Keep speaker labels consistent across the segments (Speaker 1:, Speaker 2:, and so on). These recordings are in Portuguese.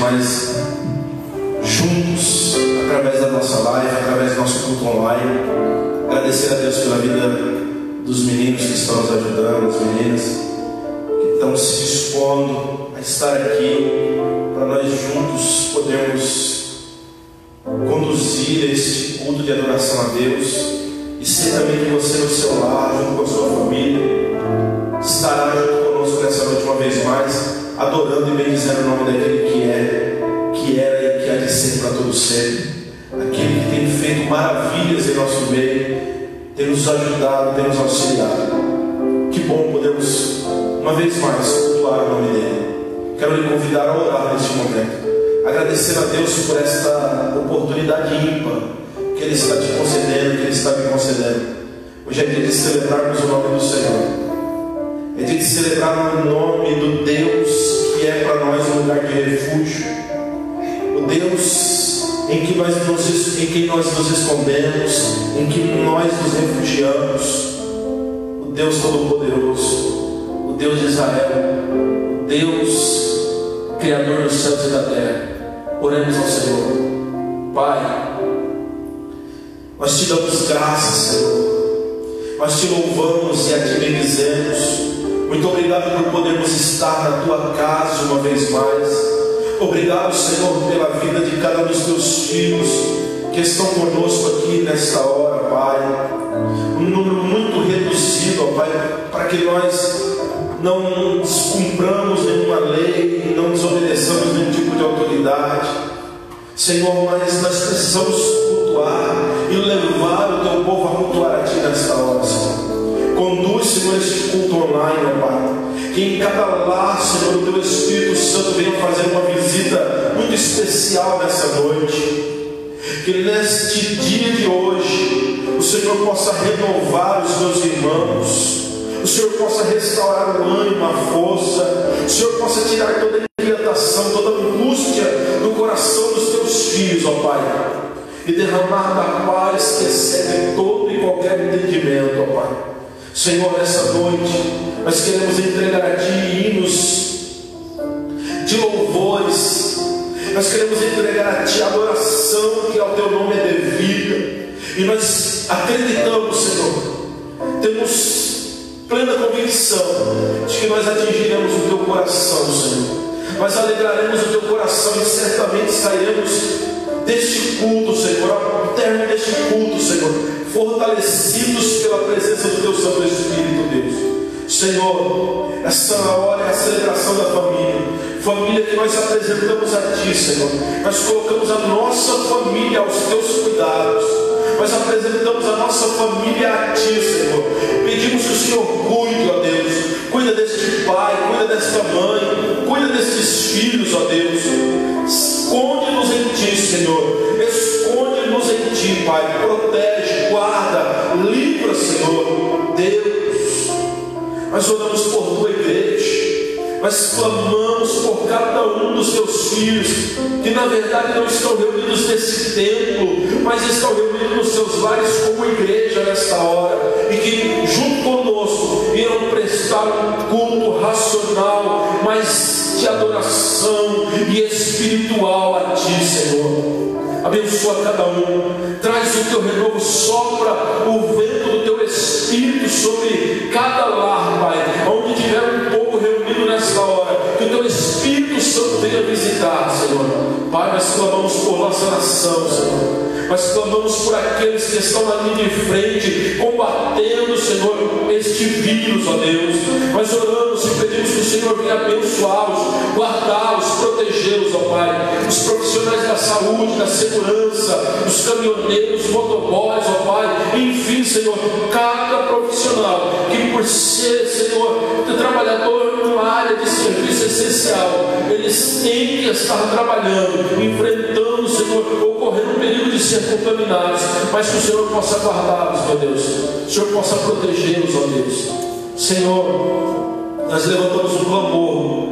Speaker 1: mais juntos, através da nossa live, através do nosso culto online. Agradecer a Deus pela vida dos meninos que estão nos ajudando, as meninas que estão se dispondo a estar aqui, para nós juntos podermos conduzir este culto de adoração a Deus. E sei também que você no seu lar, junto com a sua família, estará junto conosco nessa noite uma vez mais, adorando e bendizendo o nome daquele que é, que era e que há de ser para todo sempre, aquele que tem feito maravilhas em nosso meio, tem nos ajudado, tem nos auxiliado. Que bom podermos uma vez mais cultuar o nome dele. Quero lhe convidar a orar neste momento, agradecer a Deus por esta oportunidade ímpar que Ele está te concedendo, que Ele está me concedendo. Hoje é dia de celebrarmos o nome do Senhor. É dia de celebrar o nome do Deus que é para nós um lugar de refúgio. O Deus em quem nós nos escondemos, em que nós nos refugiamos. O Deus Todo-Poderoso, o Deus de Israel, o Deus Criador dos céus e da terra. Oremos ao Senhor. Pai, nós te damos graças, Senhor. Nós te louvamos e a ti bendizemos. Muito obrigado por podermos estar na tua casa uma vez mais. Obrigado, Senhor, pela vida de cada um dos teus filhos que estão conosco aqui nesta hora, Pai. Um número muito reduzido, ó Pai, para que nós não descumpramos nenhuma lei, não desobedeçamos nenhum tipo de autoridade, Senhor, mas nós precisamos cultuar e levar o teu povo a cultuar a ti nesta hora, Senhor. Conduz, Senhor, este culto online, ó Pai, que em cada lar, Senhor, o teu Espírito Santo venha fazer uma visita muito especial nessa noite. Que neste dia de hoje o Senhor possa renovar os meus irmãos, o Senhor possa restaurar o ânimo, a força, o Senhor possa tirar toda a inquietação, toda a angústia do coração dos teus filhos, ó Pai, e derramar da paz que excede todo e qualquer entendimento, ó Pai. Senhor, nessa noite nós queremos entregar a Ti hinos de louvores, nós queremos entregar a Ti adoração que ao Teu nome é devida, e nós acreditamos, Senhor, temos plena convicção de que nós atingiremos o Teu coração, Senhor. Nós alegraremos o Teu coração e certamente sairemos deste culto, Senhor, ao término deste culto, Senhor, fortalecidos pela presença do Teu Santo Espírito, Deus. Senhor, essa hora é a celebração da família que nós apresentamos a Ti, Senhor. Nós colocamos a nossa família aos Teus cuidados, nós apresentamos a nossa família a Ti, Senhor. Pedimos que o Senhor cuide, ó Deus, cuida deste pai, cuida desta mãe, cuida destes filhos, ó Deus. Esconde-nos em Ti, Senhor, esconde-nos em Ti, Pai, protege, guarda, livra, Senhor, Deus. Nós oramos por Tua igreja, nós clamamos por cada um dos Teus filhos, que na verdade não estão reunidos nesse templo, mas estão reunidos nos seus lares como igreja nesta hora, e que junto conosco irão prestar um culto racional, mas de adoração e espiritual a Ti, Senhor. Abençoa cada um, traz o Teu renovo, sopra o vento do Teu Espírito sobre cada lar, Pai, onde tiver um povo reunido nesta hora, que o Teu Espírito Santo venha visitar, Senhor. Pai, nós clamamos por nossa nação, Senhor. Nós clamamos por aqueles que estão na linha de frente, combatendo, Senhor, este vírus, ó Deus. Nós oramos e pedimos que o Senhor venha abençoá-los, guardá-los, protegê-los, ó Pai. Os profissionais da saúde, da segurança, os caminhoneiros, os motoboys, ó Pai. Enfim, Senhor, cada profissional que por ser, Senhor, trabalhador numa área de serviço essencial, eles têm que estar trabalhando, enfrentando, Senhor, ocorrendo um perigo de ser contaminados, mas que o Senhor possa guardá-los, meu Deus, o Senhor possa protegê-los, ó Deus. Senhor, nós levantamos um clamor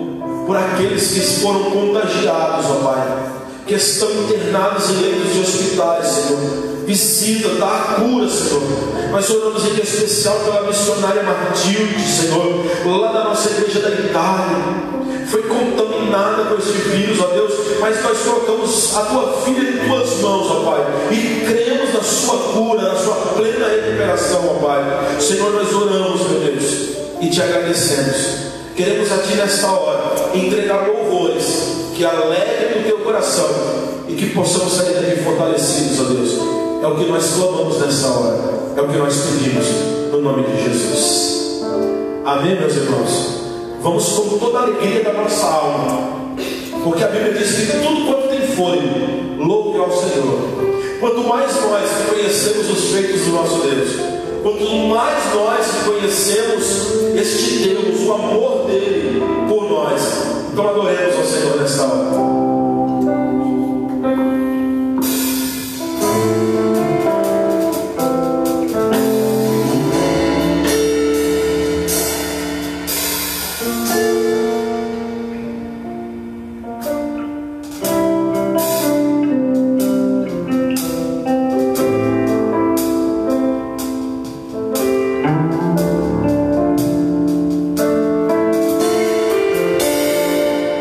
Speaker 1: por aqueles que foram contagiados, ó Pai, que estão internados em leitos de hospitais, Senhor. Visita, dá a cura, Senhor. Nós oramos em especial pela missionária Matilde, Senhor, lá da nossa igreja da Itália. Foi contaminada por este vírus, ó Deus. mas nós colocamos a tua filha em tuas mãos, ó Pai, e cremos na sua cura, na sua plena recuperação, ó Pai. Senhor, nós oramos, meu Deus, e te agradecemos. Queremos a Ti nesta hora entregar louvores que alegrem o Teu coração e que possamos sair daqui fortalecidos, ó Deus. É o que nós clamamos nesta hora, é o que nós pedimos, no nome de Jesus. Amém, meus irmãos? Vamos com toda a alegria da nossa alma, porque a Bíblia diz que tudo quanto tem fôlego, louve ao Senhor. Quanto mais nós conhecemos os feitos do nosso Deus, quanto mais nós conhecemos este Deus, o amor dele por nós, então adoremos ao Senhor nesta hora.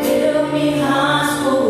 Speaker 2: Eu me rasgo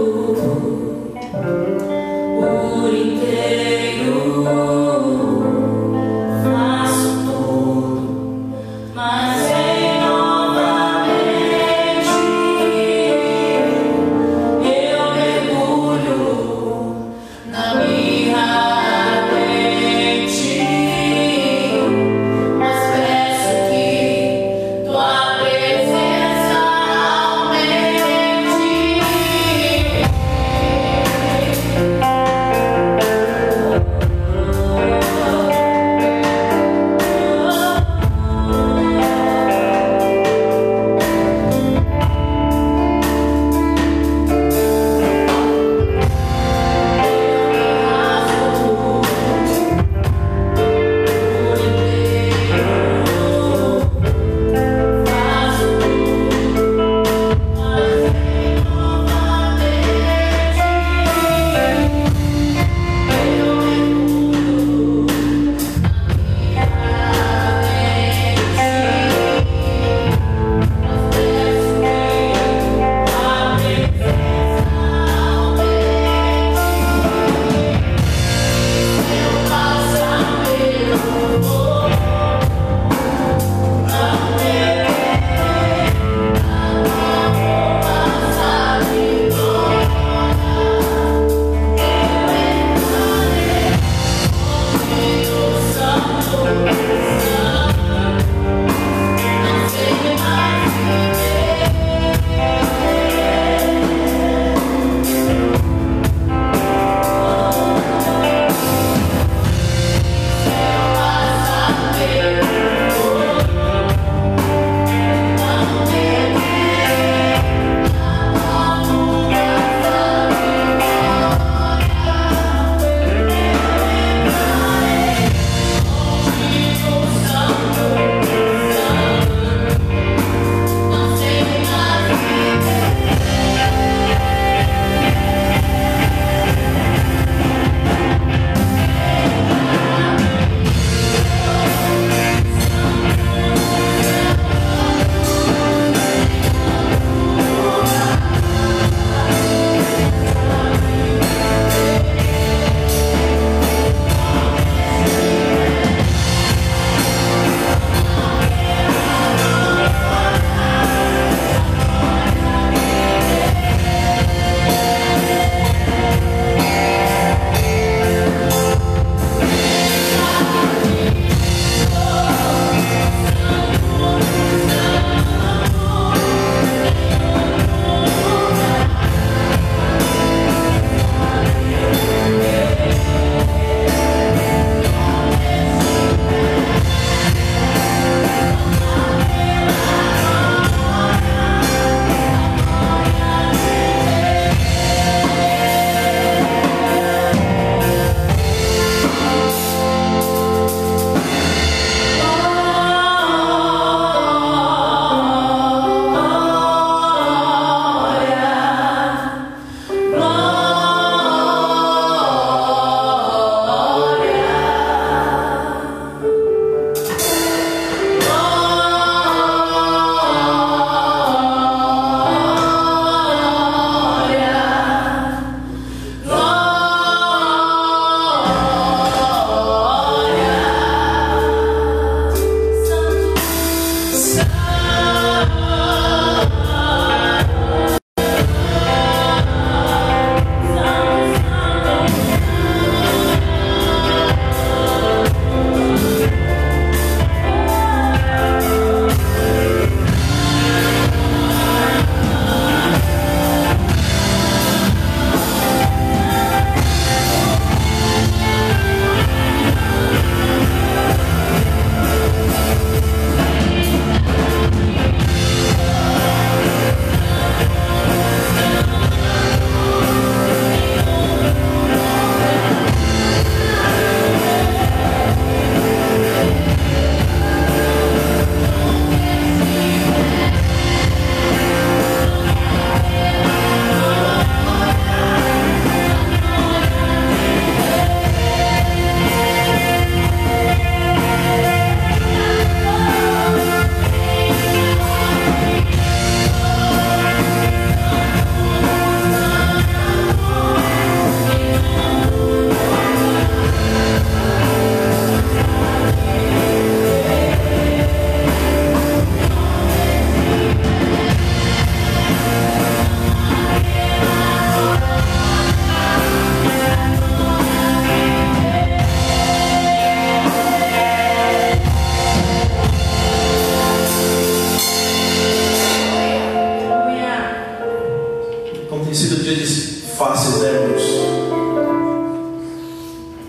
Speaker 1: fáceis, né, irmãos?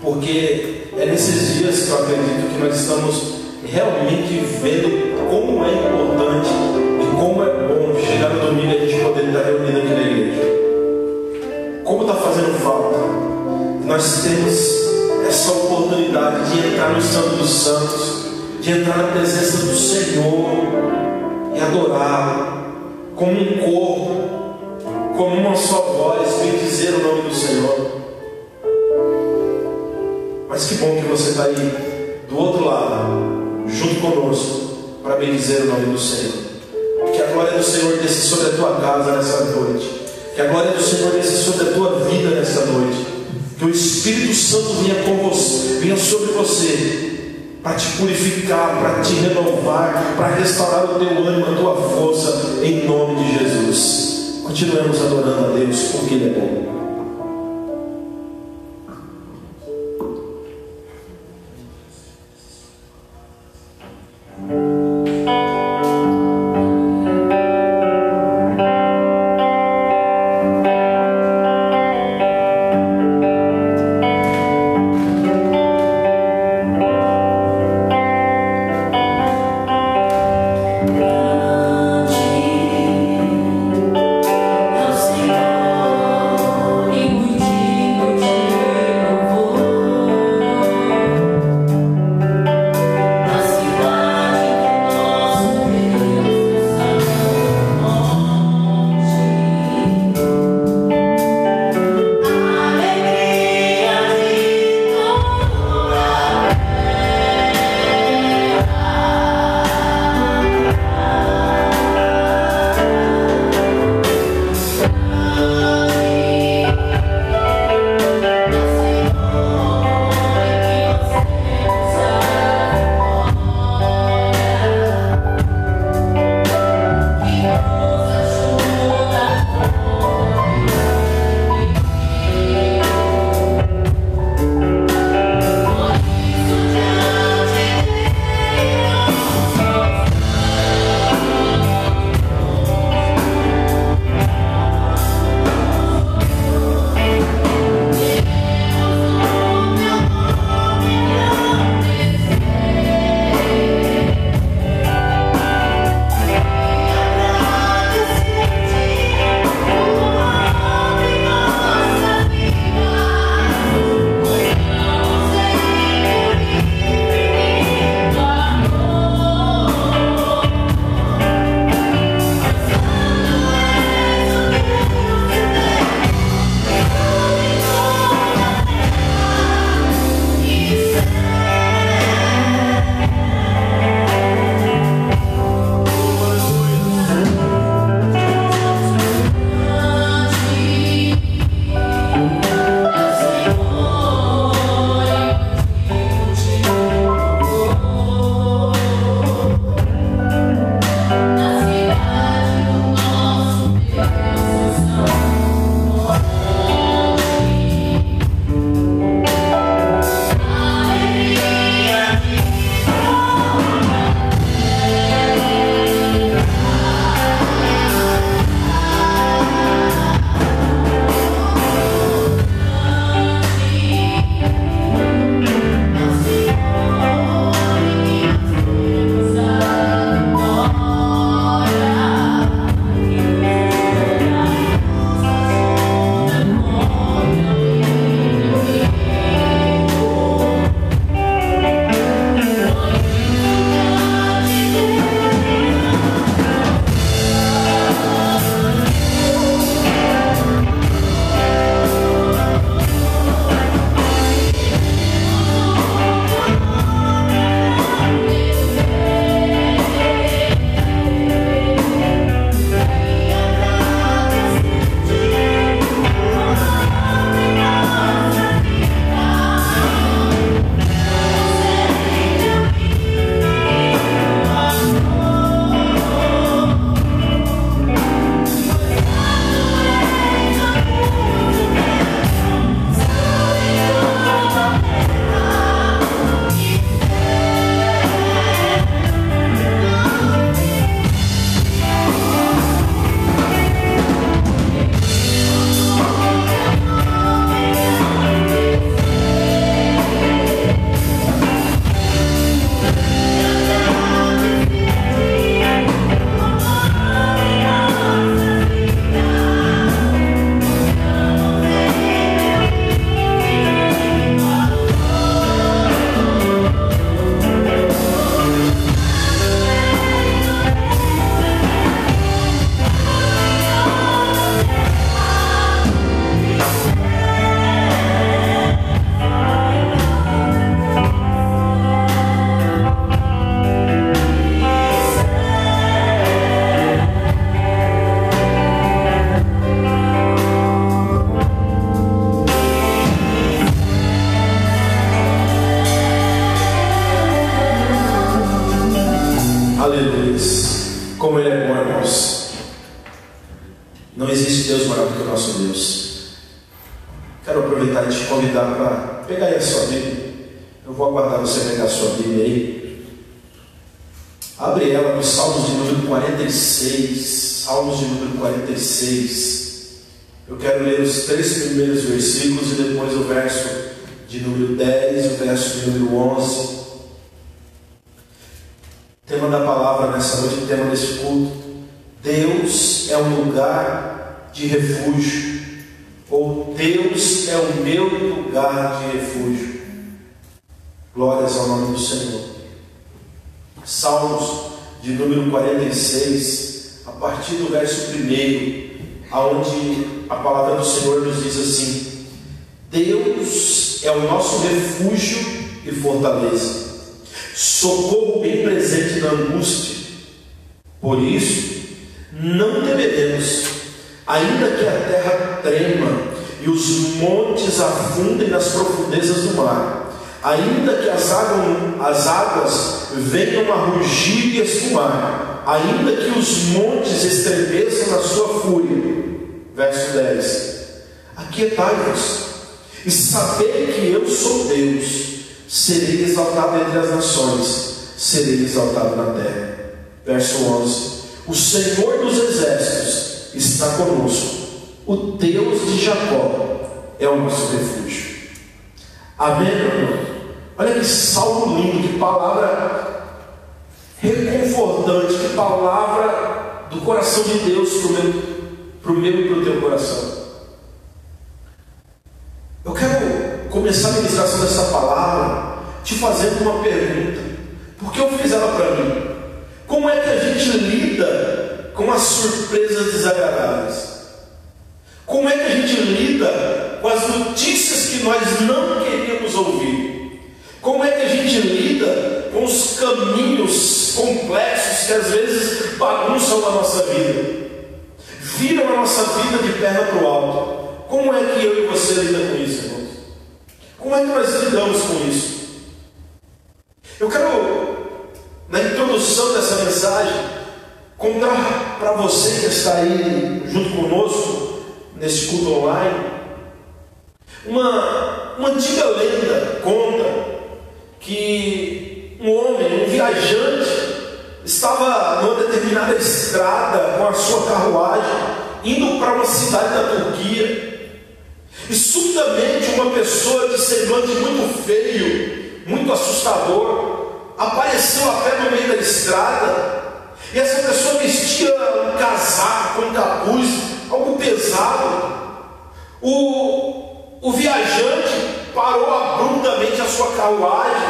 Speaker 1: Porque é nesses dias que eu acredito que nós estamos realmente vendo como é importante e como é bom chegar no domingo e a gente poder estar reunido aqui na igreja. Como está fazendo falta nós temos essa oportunidade de entrar no Santo dos Santos, de entrar na presença do Senhor e adorá-lo como um corpo, como uma só voz, bendizer o nome do Senhor. Mas que bom que você está aí do outro lado, junto conosco, para bendizer o nome do Senhor. Que a glória do Senhor desça sobre a tua casa nessa noite. Que a glória do Senhor desça sobre a tua vida nessa noite. Que o Espírito Santo venha sobre você, para te purificar, para te renovar, para restaurar o teu ânimo, a tua força, em nome de Jesus. Continuemos adorando a Deus, porque Ele é bom.
Speaker 2: Senhor.
Speaker 1: Deus maior do que o nosso Deus. Quero aproveitar e te convidar para pegar aí a sua Bíblia. Eu vou aguardar você pegar a sua Bíblia aí. Abre ela no Salmos de número 46. Salmos de número 46. Eu quero ler os 3 primeiros versículos e depois o verso de número 10 e o verso de número 11. Tema da palavra nessa noite, tema desse culto: Deus é um lugar de refúgio, ou Deus é o meu lugar de refúgio. Glórias ao nome do Senhor. Salmos de número 46, a partir do verso 1, aonde a palavra do Senhor nos diz assim: Deus é o nosso refúgio e fortaleza, socorro bem presente na angústia. Por isso não temeremos, ainda que a terra trema e os montes afundem nas profundezas do mar, ainda que as águas venham a rugir e esfumar, ainda que os montes estremeçam na sua fúria. Verso 10: Aquietai-vos e sabei que eu sou Deus, serei exaltado entre as nações, serei exaltado na terra. Verso 11: O Senhor dos exércitos está conosco, o Deus de Jacó é o nosso refúgio. Amém, meu irmão? Olha que salmo lindo, que palavra reconfortante, que palavra do coração de Deus para o meu e para o teu coração. Eu quero começar a ministração dessa palavra te fazendo uma pergunta. Por que eu fiz ela para mim? Como é que a gente lida com as surpresas desagradáveis? Como é que a gente lida com as notícias que nós não queríamos ouvir? Como é que a gente lida com os caminhos complexos que às vezes bagunçam a nossa vida, viram a nossa vida de perna para o alto? Como é que eu e você lidam com isso, irmãos? Como é que nós lidamos com isso? Eu quero, na introdução dessa mensagem, contar para você que está aí junto conosco nesse culto online, uma antiga lenda conta que um homem, um viajante, estava numa determinada estrada com a sua carruagem, indo para uma cidade da Turquia, e subitamente uma pessoa de semblante muito feio, muito assustador, apareceu a pé no meio da estrada, e essa pessoa vestia um casaco com um capuz, algo pesado. O viajante parou abruptamente a sua carruagem,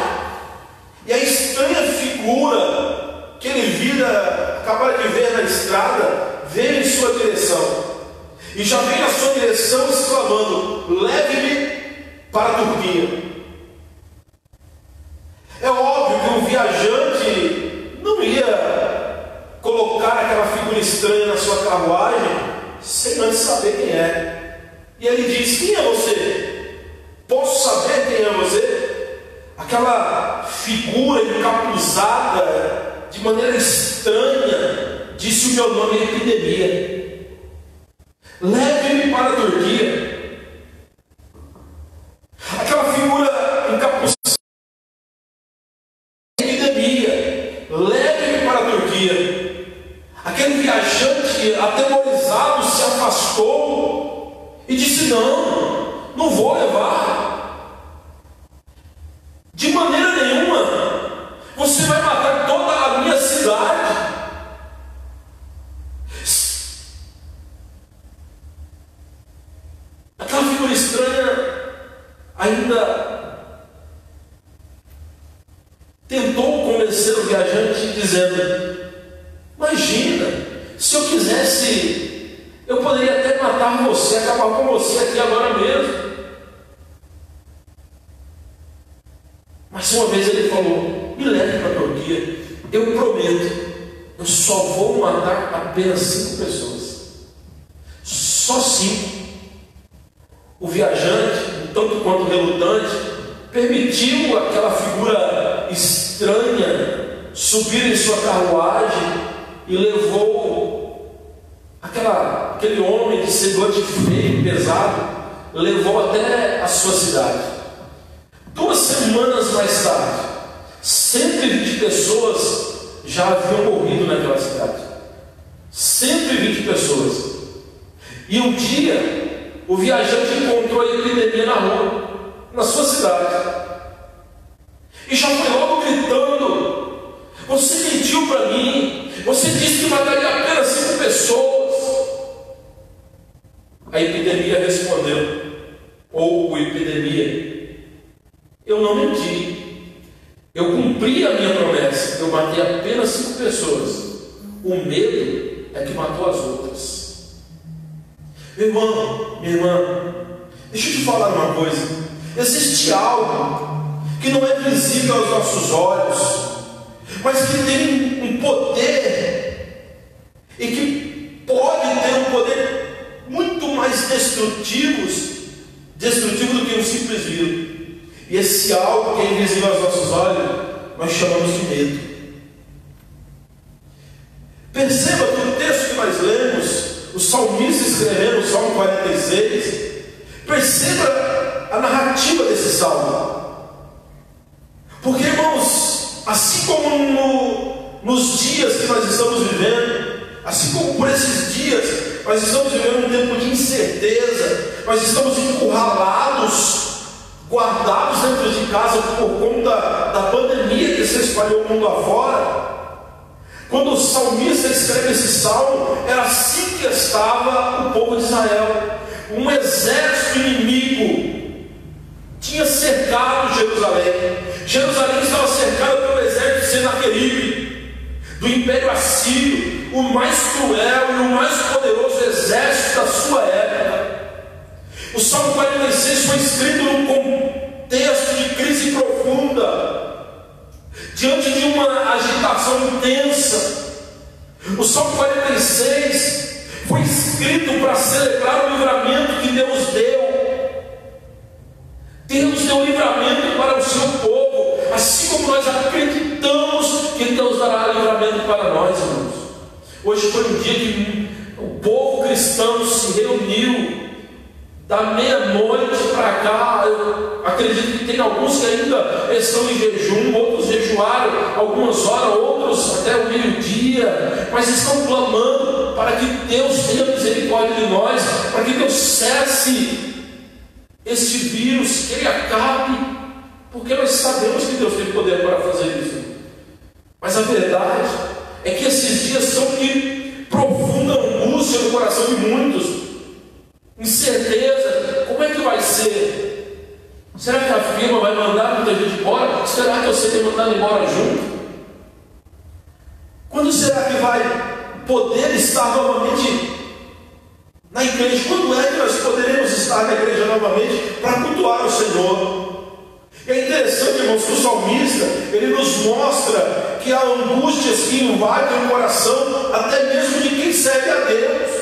Speaker 1: e a estranha figura que ele acabara de ver na estrada, veio em sua direção, e já veio na sua direção exclamando: leve-me para a Turquia. É óbvio que o viajante não ia colocar aquela figura estranha na sua carruagem sem antes saber quem é. E ele diz: quem é você? Posso saber quem é você? Aquela figura encapuzada de maneira estranha disse: o meu nome é Epidemia. Leve-me para a Turquia. Aquela figura encapuzada, Epidemia, leve-me para a Turquia. Aquele viajante atemorizado se afastou e disse: não vou levar. De maneira nenhuma. Você vai matar toda a minha cidade. Aquela figura estranha ainda tentou convencer o viajante, dizendo: imagina, se eu quisesse, eu poderia até matar você, acabar com você aqui agora mesmo. Mas uma vez ele falou: me leve para a Turquia, eu prometo, eu só vou matar apenas 5 pessoas. Só 5. O viajante, um tanto quanto relutante, permitiu aquela figura estranha subir em sua carruagem e levou aquela aquele homem de ser doente feio, pesado, levou até a sua cidade. 2 semanas mais tarde, 120 pessoas já haviam morrido naquela cidade. 120 pessoas. E um dia, o viajante encontrou a epidemia na rua, na sua cidade, e já foi logo gritando: você mentiu para mim, você disse que mataria apenas 5 pessoas. A epidemia respondeu, ou o epidemia: eu não menti, eu cumpri a minha promessa, eu matei apenas 5 pessoas, o medo é que matou as outras. Meu irmão, minha irmã, deixa eu te falar uma coisa. Existe algo que não é visível aos nossos olhos, mas que tem um poder, e que pode ter um poder muito mais destrutivo do que um simples vírus. E esse algo que é invisível aos nossos olhos, nós chamamos de medo. Perceba que o texto que nós lemos, o salmista escrevendo o Salmo 46, perceba a narrativa desse salmo. Porque, irmãos, assim como nos dias que nós estamos vivendo, assim como por esses dias nós estamos vivendo um tempo de incerteza, nós estamos encurralados, guardados dentro de casa por conta da pandemia que se espalhou o mundo afora. Quando o salmista escreve esse salmo, era assim que estava o povo de Israel. Um exército inimigo tinha cercado Jerusalém. Jerusalém estava cercada pelo exército de Senaqueribe, do Império Assírio, o mais cruel e o mais poderoso exército da sua época. O Salmo 46 foi escrito num contexto de crise profunda, diante de uma agitação intensa. O Salmo 46 foi escrito para celebrar o livramento que Deus deu. Deus deu livramento para o seu povo, assim como nós acreditamos que Deus dará livramento para nós, irmãos. Hoje foi um dia que o povo cristão se reuniu. Da meia-noite para cá, eu acredito que tem alguns que ainda estão em jejum, outros jejuaram algumas horas, outros até o meio-dia, mas estão clamando para que Deus tenha misericórdia de nós, para que Deus cesse este vírus, que ele acabe, porque nós sabemos que Deus tem poder para fazer isso. Mas a verdade é que esses dias são de profunda angústia no coração de muitos. Incerteza, como é que vai ser? Será que a firma vai mandar muita gente embora? Será que eu serei mandado embora junto? Quando será que vai poder estar novamente na igreja? Quando é que nós poderemos estar na igreja novamente para cultuar o Senhor? É interessante, irmãos, que o salmista, ele nos mostra que há angústias que invadem o coração até mesmo de quem serve a Deus.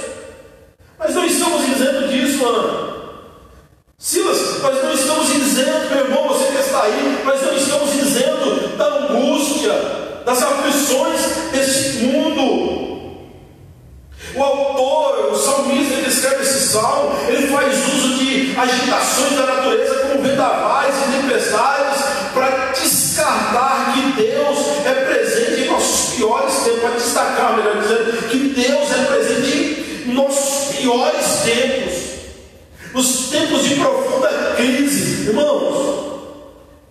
Speaker 1: Mas não estamos dizendo disso, Ana. Silas, nós não estamos dizendo, meu irmão, você que está aí, nós não estamos dizendo da angústia, das aflições desse mundo. O autor, o salmista que escreve esse salmo, ele faz uso de agitações da natureza como vendavais e tempestades para descartar que Deus é presente em nossos piores tempos, para destacar, melhor dizendo, que Deus é presente em nossos piores tempos, nos tempos de profunda crise. Irmãos,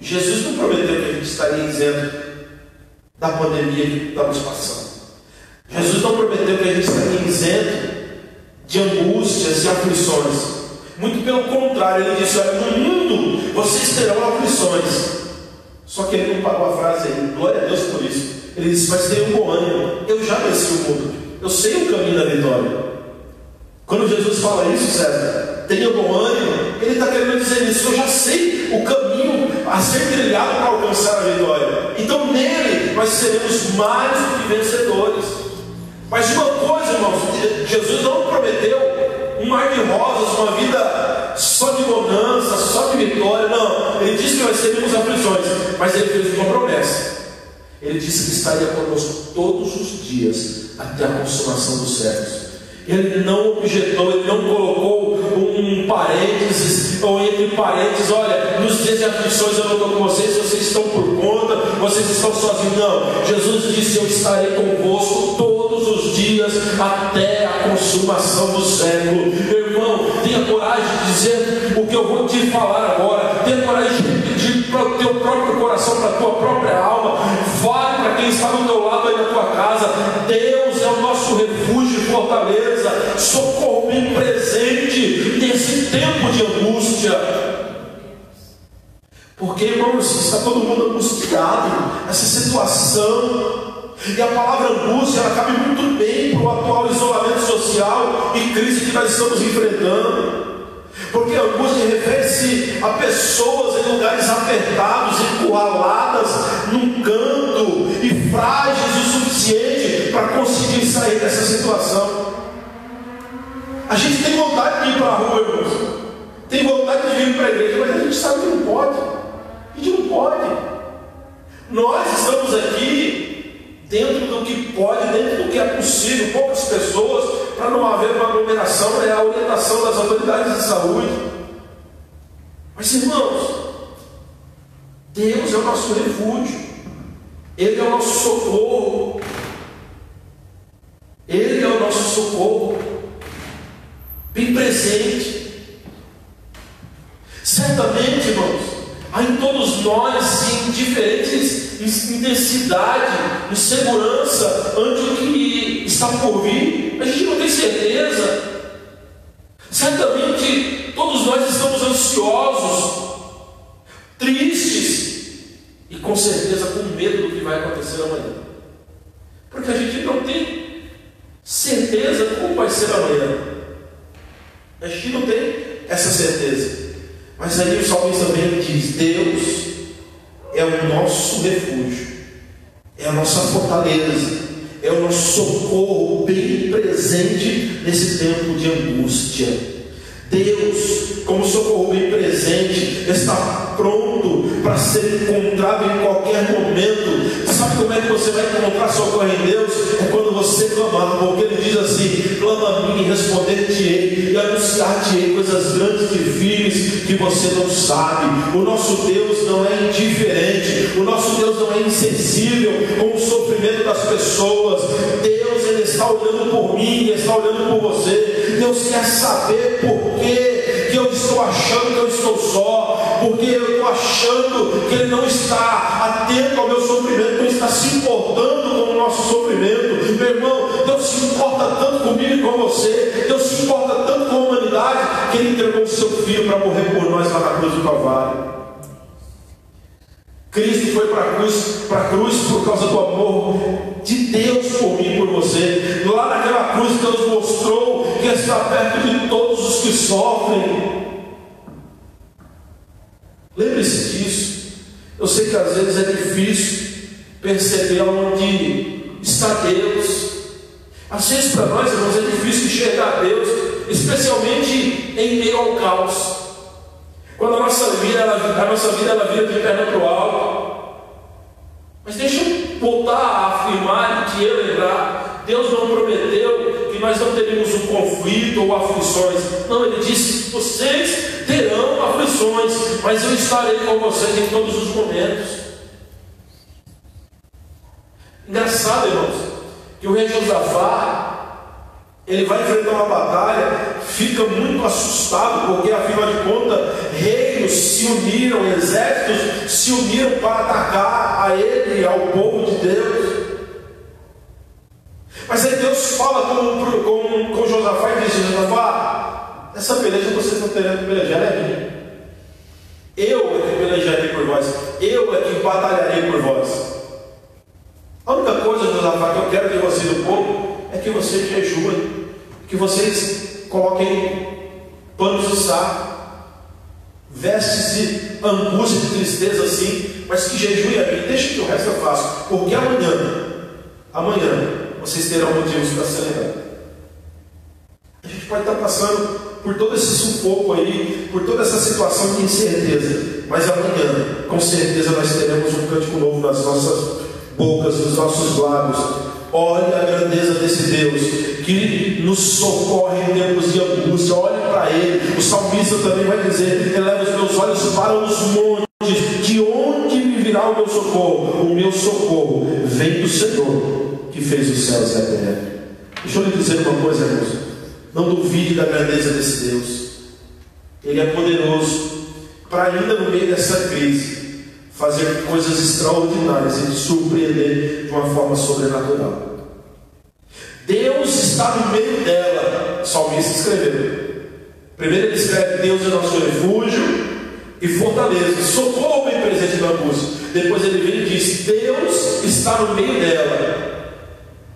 Speaker 1: Jesus não prometeu que a gente estaria isento da pandemia que estamos passando. Jesus não prometeu que a gente estaria isento de angústias e aflições. Muito pelo contrário, ele disse: olha, no mundo vocês terão aflições. Só que ele não parou a frase aí, glória a Deus por isso. Ele disse: mas tenham bom ânimo, eu já venci o mundo, eu sei o caminho da vitória. Quando Jesus fala isso, César, tenha bom ânimo, ele está querendo dizer isso. Eu já sei o caminho a ser trilhado para alcançar a vitória. Então nele nós seremos mais do que vencedores. Mas uma coisa, irmãos, Jesus não prometeu um mar de rosas, uma vida só de bonança, só de vitória. Não, ele disse que nós teríamos aflições, mas ele fez uma promessa. Ele disse que estaria conosco todos os dias até a consumação dos séculos. Ele não objetou, ele não colocou um parênteses, ou entre parênteses, olha, nos dias de aflições eu não estou com vocês, vocês estão por conta, vocês estão sozinhos. Não, Jesus disse: eu estarei convosco todos os dias até a consumação do século. Meu irmão, tenha coragem de dizer o que eu vou te falar agora, tenha coragem de repetir para o teu próprio coração, para a tua própria alma. Fale para quem está do teu lado aí na tua casa: Deus é o nosso refúgio e fortaleza, socorro bem presente nesse tempo de angústia. Porque, irmãos, está todo mundo angustiado, essa situação, e a palavra angústia, ela cabe muito bem para o atual isolamento social e crise que nós estamos enfrentando. Porque a angústia refere-se a pessoas em lugares apertados, encurraladas num canto e frágeis o suficiente para conseguir sair dessa situação. A gente tem vontade de ir para a rua, irmãos, tem vontade de vir para a igreja, mas a gente sabe que não pode. A gente não pode. Nós estamos aqui dentro do que pode, dentro do que é possível, poucas pessoas, para não haver uma aglomeração, é a orientação das autoridades de saúde. Mas, irmãos, Deus é o nosso refúgio, Ele é o nosso socorro, Ele é o nosso socorro, bem presente. Certamente, irmãos, há em todos nós, em diferentes intensidade, insegurança ante o que está por vir. A gente não tem certeza. Certamente todos nós estamos ansiosos, tristes e com certeza com medo do que vai acontecer amanhã, porque a gente não tem certeza como vai ser amanhã. A gente não tem essa certeza. Mas aí o salmista também diz: Deus é o nosso refúgio, é a nossa fortaleza, é o nosso socorro bem presente nesse tempo de angústia. Deus, como socorro bem presente, está pronto para ser encontrado em qualquer momento. Sabe como é que você vai encontrar socorro em Deus? É quando você clamar, porque Ele diz assim: clama a mim e responder-te-ei, e anunciar-te-ei coisas grandes e firmes que você não sabe. O nosso Deus não é indiferente, o nosso Deus não é insensível com o sofrimento das pessoas. Deus, Ele está olhando por mim, Ele está olhando por você. Deus quer saber por que eu estou achando que eu estou só, porque eu estou achando que Ele não está atento ao meu sofrimento, não está se importando com o nosso sofrimento. Meu irmão, Deus se importa tanto comigo e com você, Deus se importa tanto com a humanidade, que Ele entregou o seu Filho para morrer por nós lá na cruz do Calvário. Cristo foi para a cruz por causa do amor de Deus por mim e por você. Lá naquela cruz Deus mostrou que está perto de todos os que sofrem. Lembre-se disso. Eu sei que às vezes é difícil perceber onde está Deus. Às vezes para nós, irmãos, é difícil enxergar Deus, especialmente em meio ao caos. Quando a nossa vida ela vira de perna para o alto. Mas deixa eu voltar a afirmar e te lembrar: Deus não prometeu que nós não teríamos um conflito ou aflições. Não, Ele disse: vocês terão aflições, mas eu estarei com vocês em todos os momentos. Engraçado, irmãos, que o rei Josafá, ele vai enfrentar uma batalha, fica muito assustado, porque afinal de contas, reinos se uniram, exércitos se uniram para atacar a ele e ao povo de Deus. Mas aí Deus fala com Josafá e diz: Josafá, essa peleja vocês não terão que pelejar, é minha. Eu é que pelejarei por vós, eu é que batalharei por vós. A única coisa, Josafá, que eu quero de você do povo é que vocês jejuem, que vocês coloquem panos de saco, vestes de angústia, de tristeza assim, mas que jejuem a mim. Deixa que o resto eu faço, porque amanhã vocês terão motivos para celebrar. A gente pode estar passando por todo esse sufoco aí, por toda essa situação de incerteza, mas amanhã, com certeza, nós teremos um cântico novo nas nossas bocas, nos nossos lábios. Olha a grandeza desse Deus, que nos socorre em tempos de angústia. Olhe para Ele. O salmista também vai dizer: eleva os meus olhos para os montes, de onde me virá o meu socorro? O meu socorro vem do Senhor, que fez os céus e a terra. Deixa eu lhe dizer uma coisa, irmãos. Não duvide da grandeza desse Deus. Ele é poderoso para, ainda no meio dessa crise, fazer coisas extraordinárias e surpreender de uma forma sobrenatural. Deus está no meio dela. O salmista escreveu. Primeiro ele escreve: Deus é nosso refúgio e fortaleza, socorro bem presente na angústia. Depois ele vem e diz: Deus está no meio dela.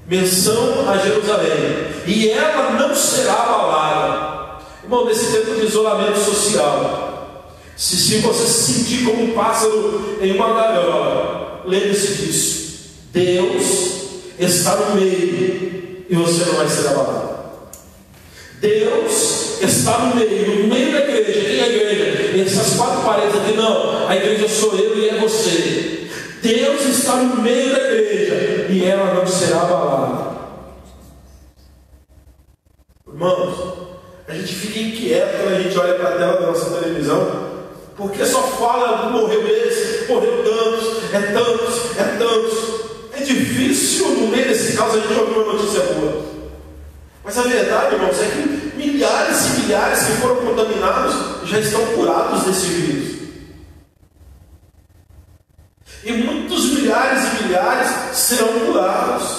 Speaker 1: Menção a Jerusalém, e ela não será abalada. Irmão, nesse tempo de isolamento social, se você se sentir como um pássaro em uma gaiola, lembre-se disso: Deus está no meio e você não vai ser abalado. Deus está no meio da igreja. Quem é a igreja? Essas quatro paredes aqui não. A igreja sou eu e é você. Deus está no meio da igreja e ela não será abalada. Irmãos, a gente fica inquieto quando a gente olha para a tela da nossa televisão, porque só fala: morreu esse, morreu tantos, é tantos, é tantos. É difícil no meio desse caos a gente ouvir uma notícia boa. Mas a verdade, irmãos, é que milhares e milhares que foram contaminados já estão curados desse vírus. E muitos milhares e milhares serão curados.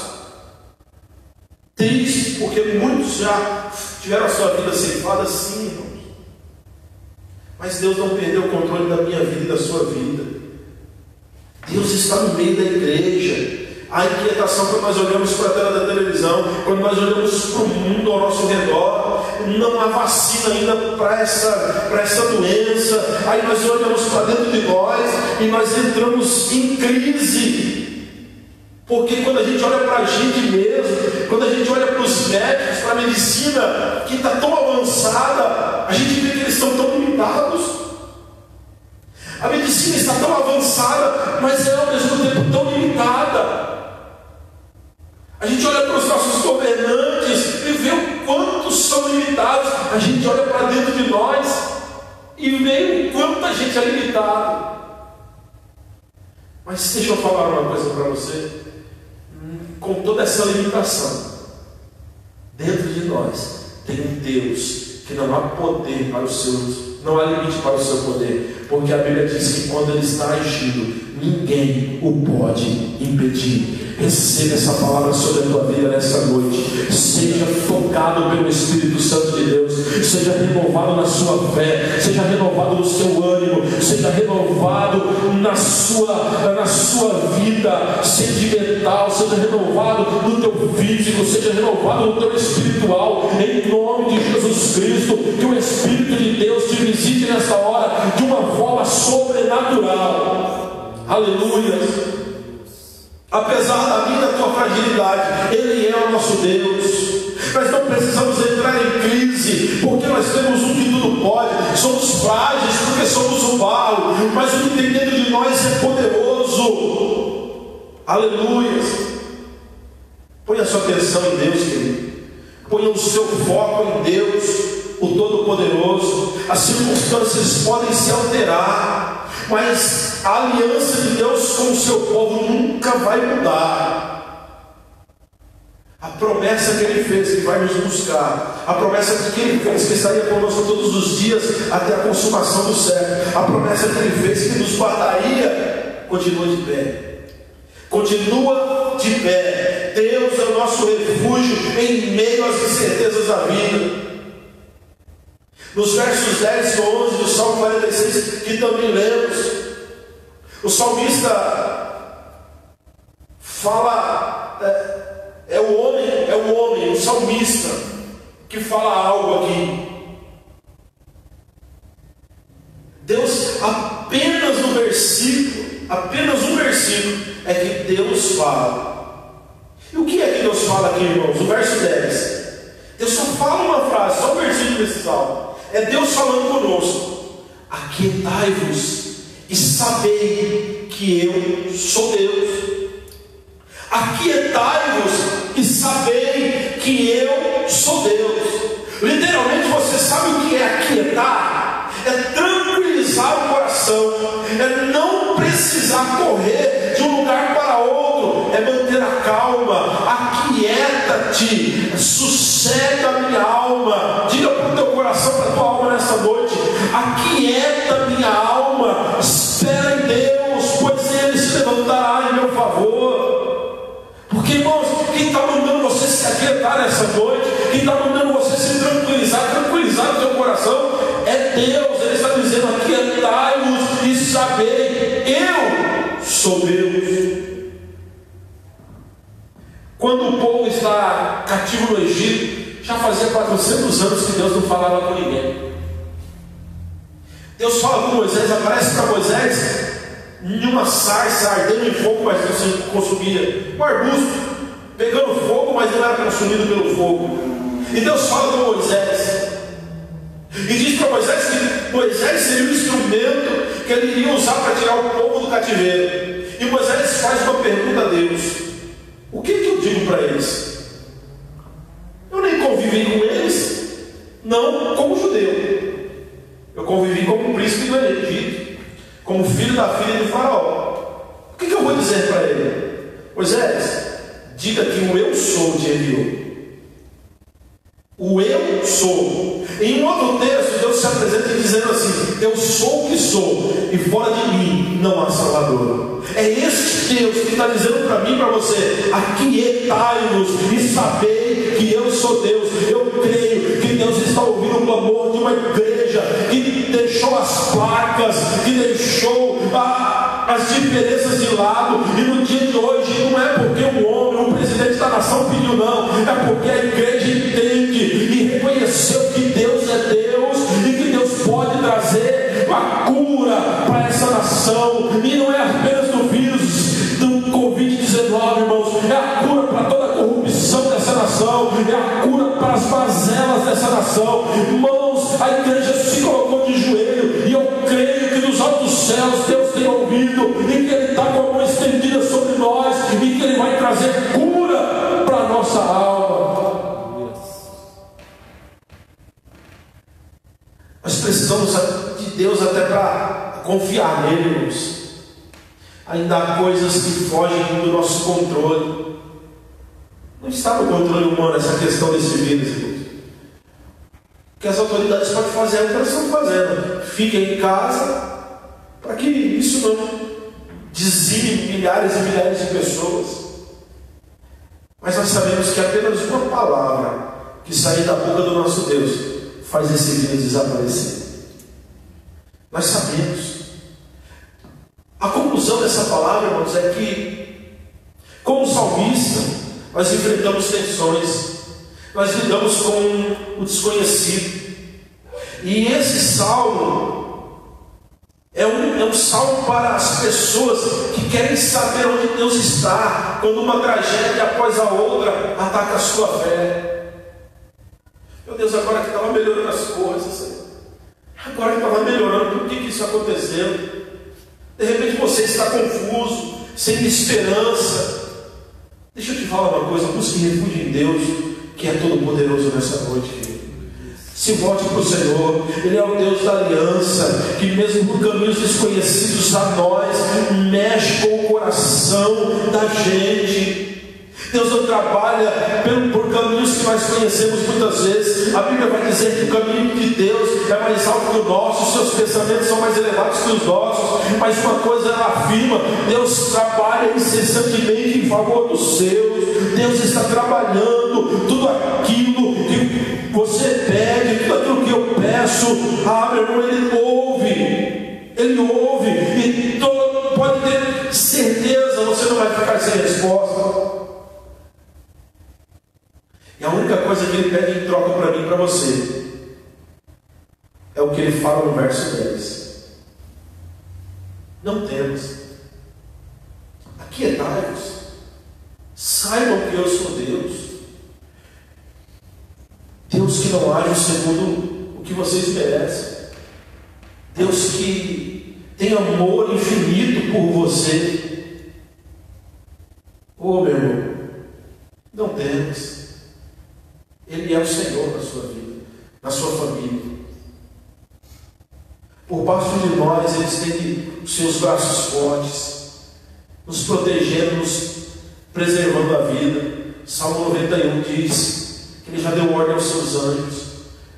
Speaker 1: Triste, porque muitos já tiveram a sua vida ceifada, sim, irmãos. Mas Deus não perdeu o controle da minha vida e da sua vida. Deus está no meio da igreja. A inquietação, quando nós olhamos para a tela da televisão, quando nós olhamos para o mundo ao nosso redor, não há vacina ainda para essa doença. Aí nós olhamos para dentro de nós e nós entramos em crise. Porque quando a gente olha para a gente mesmo, quando a gente olha para os médicos, para a medicina que está tão avançada, a gente vê que eles estão tão limitados. A medicina está tão avançada, mas é ao mesmo tempo tão limitada. A gente olha para os nossos governantes e vê o quanto são limitados. A gente olha para dentro de nós e vê o quanto a gente é limitado. Mas deixa eu falar uma coisa para você. Com toda essa limitação, dentro de nós tem um Deus que não há poder para os seus, não há limite para o seu poder, porque a Bíblia diz que quando Ele está agindo, ninguém o pode impedir. Receba essa palavra sobre a tua vida nessa noite. Seja tocado pelo Espírito Santo de Deus. Seja renovado na sua fé. Seja renovado no seu ânimo. Seja renovado na sua vida sentimental. Seja renovado no teu físico. Seja renovado no teu espiritual. Em nome de Jesus Cristo. Que o Espírito de Deus te visite nessa hora de uma forma sobrenatural. Aleluia. Apesar da minha e da tua fragilidade, Ele é o nosso Deus. Nós não precisamos entrar em crise, porque nós temos um que tudo pode. Somos frágeis, porque somos o barro, mas o que tem dentro de nós é poderoso. Aleluia. Ponha a sua atenção em Deus, querido. Ponha o seu foco em Deus, o Todo-Poderoso. As circunstâncias podem se alterar, mas a aliança de Deus com o seu povo nunca vai mudar. A promessa que Ele fez que vai nos buscar, a promessa que Ele fez que estaria conosco todos os dias até a consumação do século, a promessa que Ele fez que nos guardaria, continua de pé. Continua de pé. Deus é o nosso refúgio em meio às incertezas da vida. Nos versos 10 e 11 do Salmo 46, que também lemos, o salmista fala, é o homem, o salmista, que fala algo aqui. Deus, apenas um versículo, é que Deus fala. E o que é que Deus fala aqui, irmãos? O verso 10. Deus só fala uma frase, só um versículo desse salmo. É Deus falando conosco. Aquietai-vos e sabei que eu sou Deus. Aquietai-vos e sabei que que eu sou Deus. Literalmente, você sabe o que é aquietar? É tranquilizar o coração, é não precisar correr de um lugar para outro, é manter a calma. Aquieta-te, sossega a minha alma. Diga para o teu coração, para a tua alma nessa noite: aquieta minha alma, espera em Deus, pois Ele se levantará em meu favor. Porque, irmãos, quem está mandando você se aquietar nessa noite, quem está mandando você se tranquilizar o teu coração, é Deus. Ele está dizendo: aquietai-vos e sabei, eu sou Deus. Quando o povo está cativo no Egito, já fazia 400 anos que Deus não falava com ninguém. Deus fala com Moisés, aparece para Moisés em uma sarça ardendo em fogo, mas não se consumia. Um arbusto pegando fogo, mas não era consumido pelo fogo. E Deus fala com Moisés e diz para Moisés que Moisés seria o instrumento que ele iria usar para tirar o povo do cativeiro. E Moisés faz uma pergunta a Deus: o que eu digo para eles? Eu nem convivi com eles, não como judeu. Eu convivi como príncipe do Egito, como filho da filha de Faraó. O que eu vou dizer para ele? Moisés, diga que o eu sou te enviou. O eu sou. Em um outro texto, Deus se apresenta dizendo assim: eu sou o que sou, e fora de mim não há Salvador. É este Deus que está dizendo para mim e para você: aquietai-vos e sabei que eu sou Deus. Eu creio que Deus está ouvindo o clamor de uma igreja que deixou as placas, que deixou as diferenças de lado. E no dia de hoje não é porque um homem, um presidente da nação pediu, não. É porque a igreja entende e reconheceu que Deus é Deus e que Deus pode trazer a cura para essa nação. E não é apenas do vírus do Covid-19, irmãos, é a cura para toda a corrupção dessa nação, é a cura para as mazelas dessa nação. Irmãos, a igreja se colocou de joelho, e eu creio que nos altos céus Deus tem ouvido, e que Ele está com a mão estendida sobre nós, e que Ele vai trazer cura para a nossa alma. Nós precisamos de Deus até para confiar nele, irmãos. Ainda há coisas que fogem do nosso controle. Não está no controle humano essa questão desse vírus, irmãos. O que as autoridades podem fazer é o que elas estão fazendo. Fiquem em casa, para que isso não dizime milhares e milhares de pessoas. Mas nós sabemos que apenas uma palavra que sair da boca do nosso Deus faz esse vírus desaparecer. Nós sabemos. A conclusão dessa palavra, irmãos, é que, como salmista, nós enfrentamos tensões, nós lidamos com o desconhecido. E esse salmo é um salmo para as pessoas que querem saber onde Deus está, quando uma tragédia após a outra ataca a sua fé. Meu Deus, agora que estava melhorando as coisas, agora que estava melhorando, por que isso aconteceu? De repente você está confuso, sem esperança. Deixa eu te falar uma coisa: busque refúgio em Deus, que é todo poderoso nessa noite, querido. Se volte para o Senhor. Ele é o Deus da aliança, que mesmo por caminhos desconhecidos a nós, mexe com o coração da gente. Deus não trabalha por caminhos que nós conhecemos muitas vezes. A Bíblia vai dizer que o caminho de Deus é mais alto que o nosso, os seus pensamentos são mais elevados que os nossos. Mas uma coisa ela afirma: Deus trabalha incessantemente em favor dos seus. Deus está trabalhando tudo aquilo que você pede, tudo aquilo que eu peço. Meu irmão, Ele ouve, e pode ter certeza, você não vai ficar sem resposta. E a única coisa que Ele pede em troca para mim e para você é o que Ele fala no verso 10. Não temas, aquietai-vos, saibam que eu sou Deus. Deus que não age segundo o que vocês merecem. Deus que tem amor infinito por você. Meu irmão, não temas. Ele é o Senhor na sua vida, na sua família. Por parte de nós, Ele estende os seus braços fortes, nos protegendo, nos preservando a vida. Salmo 91 diz que Ele já deu ordem aos seus anjos.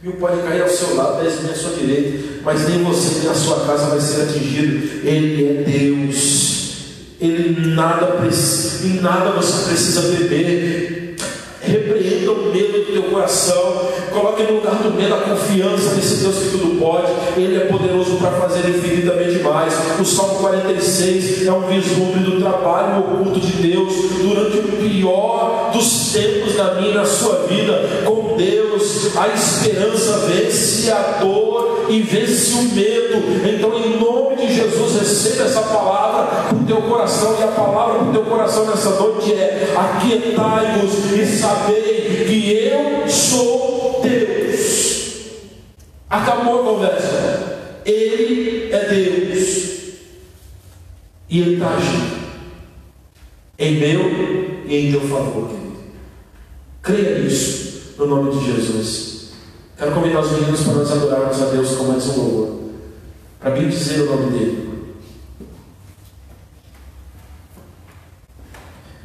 Speaker 1: Mil pode cair ao seu lado, 10 mil à sua direita, mas nem você nem a sua casa vai ser atingido. Ele é Deus. Ele em nada você precisa temer. Repreenda o medo do teu coração. Coloque no lugar do medo a confiança nesse Deus que tudo pode. Ele é poderoso para fazer infinitamente mais. O Salmo 46 é um vislumbre do trabalho oculto de Deus durante o pior dos tempos da minha e na sua vida. Com Deus a esperança vence a dor e vence o medo. Então, em nome de Jesus, receba essa palavra para o teu coração. E a palavra para o teu coração nessa noite é: aquietai-vos e sabei que eu sou Deus. Acabou a conversa. Ele é Deus e Ele está agindo em meu e em teu favor, querido. Creia nisso, no nome de Jesus. Quero convidar os meninos para nós adorarmos a Deus com mais um louvor, para bem dizer o nome dele.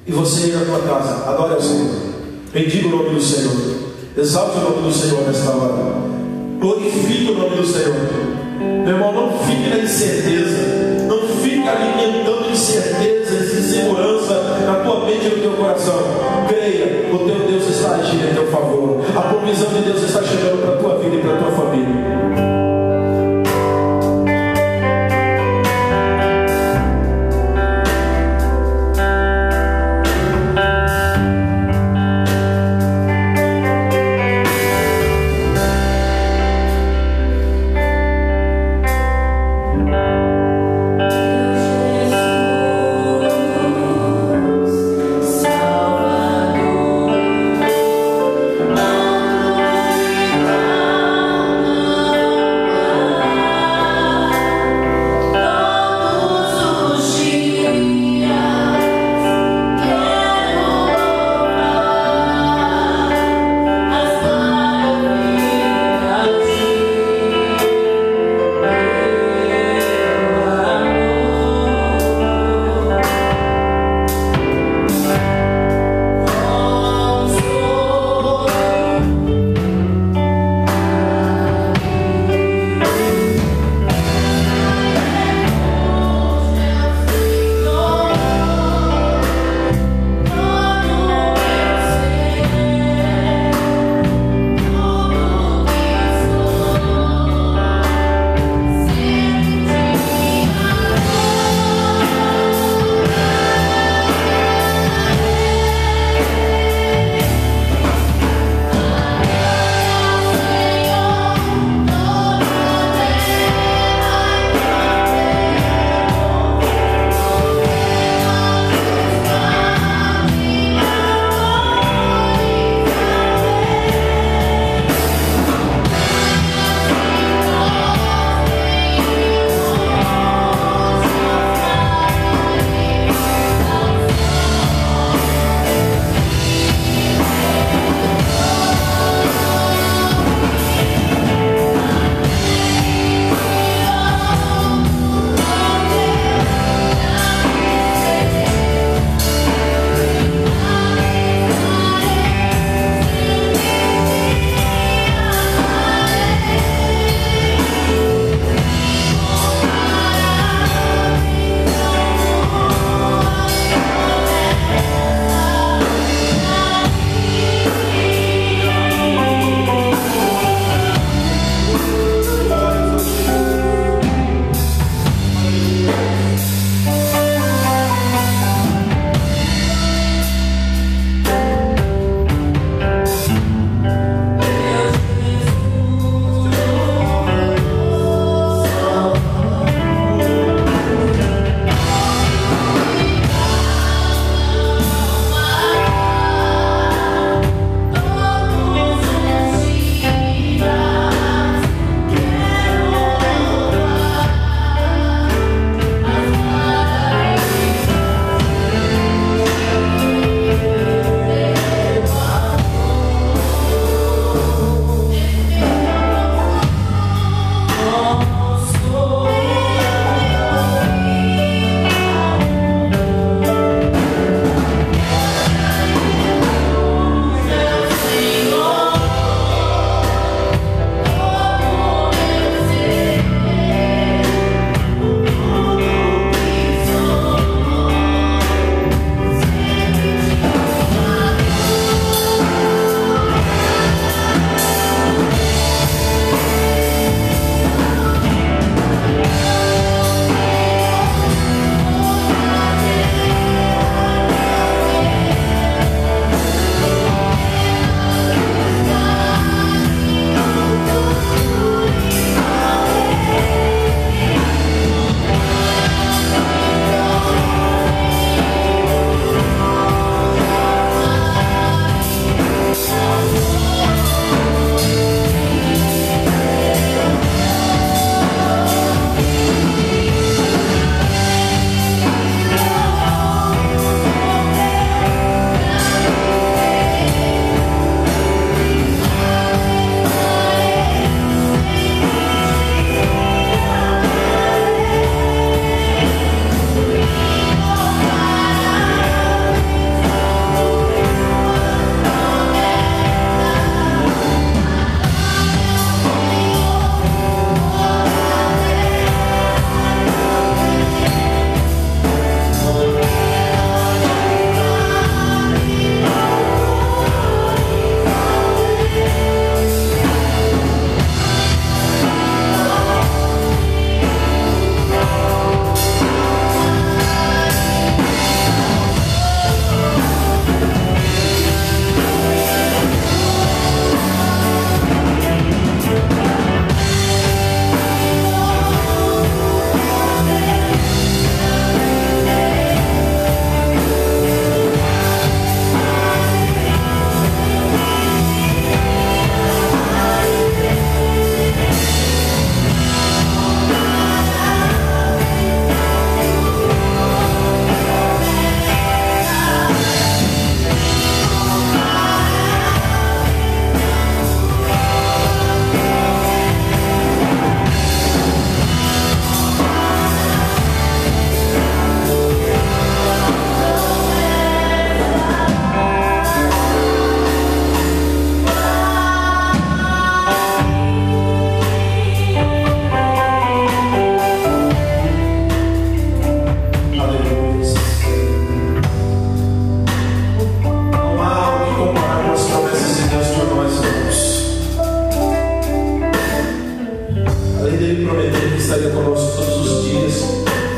Speaker 1: E você aí na tua casa, adore ao Senhor, bendiga o nome do Senhor, exalte o nome do Senhor nesta hora, glorifique o nome do Senhor. Meu irmão, não fique na incerteza, não fique alimentando incertezas e insegurança na tua mente e no teu coração. Creia, o teu Deus está agindo em teu favor, a provisão de Deus está chegando para a tua vida e para a tua família.
Speaker 2: Salvador,